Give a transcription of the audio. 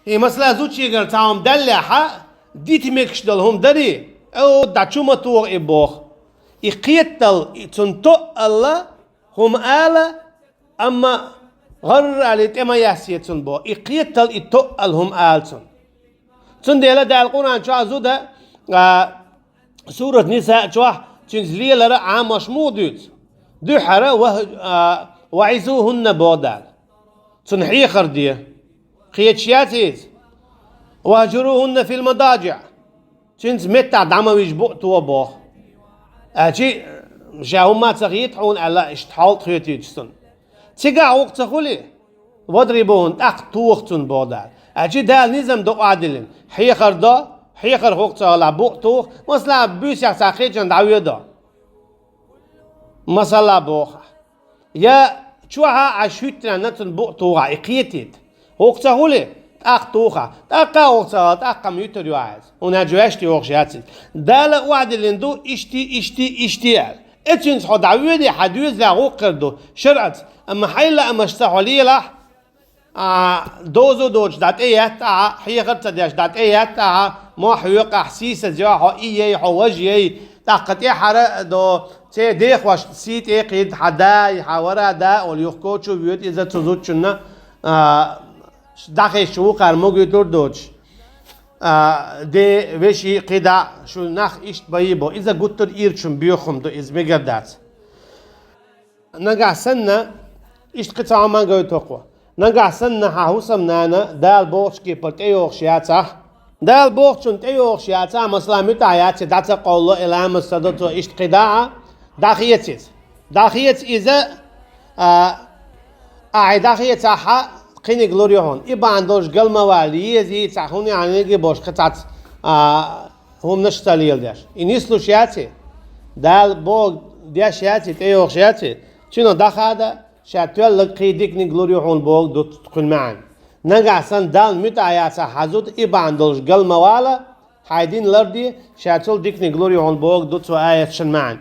هي مثلا زوجي قال تعم دلها ديت ميكش دلهم دري او داتشو متوغ إبوخ يقيتل تنتو الله هم آلا أما غر على تما يحسيتون بو يقيتل يتو الهم آلتون تنديلا دا القرآن شو عزودا سورة نساء شو تنزلي لرا عام مشمودوت دو حرا وعزوهن بودال تنحي خردية قيتشياتيز وهجروهن في المضاجع تنز متع دعمويش بؤتو بوخ أجي جاهم ما تغيطحون على اشتحال تخيطيجسون تيقع وقت خولي وضربون توختون بودال أجي دال نظام دو عادلين حيخر دا حيخر وقت على بؤتوخ مثلا بيسيح ساقيجان دعوية دا مثلا بوخ يا شوها عشوتنا نتن بؤتوغا إقيتيت وقت خولي توخا وقت ميوتر يوعز ونجواشتي وقشياتي دال وعدلين دو اشتيال اتشنس حد عويدي حدوز لا غوقردو شرعت اما حيلا اما اشتحولي لح دوزو دوج دات ايات حي غرت داش دات ايات ما حيوق احسيس زيا حو اي حو وجهي تاقتي حر دو تي ديخ واش سيت اي قيد حداي حورا دا وليخكوچو بيوت اذا تزوچنا داخل شو قرمو دور دوج ده وشي قدا شو نخ اشت بايبو اذا قلت ايرچم بيوخم دو از مگردات نگا سنة اشت قطعا ما قوي توقوا نگا سنة حوسم نانا دال بوخش كي بلت ايوخ شياتا دال بوخش انت ايوخ شياتا مثلا متعيات داتا قولو الام الصدتو اشت قدا داخيتيز داخيت اذا داخيت احا قيني غلوريون إبا عندوش قل موالي زي تاخوني عنيجي بوش قطعت هم نشتاليل داش إنيسلو شياتي دال بوغ ديا شياتي تيوغ شياتي شنو داخادا شاتوال لقيديك نغلوريون بوغ دو تدخل معن نقع سن دال متعياتا حزود إبا عندوش قل موالا حايدين لردي شاتول ديك نغلوريون بوغ دو تو آيات شن معن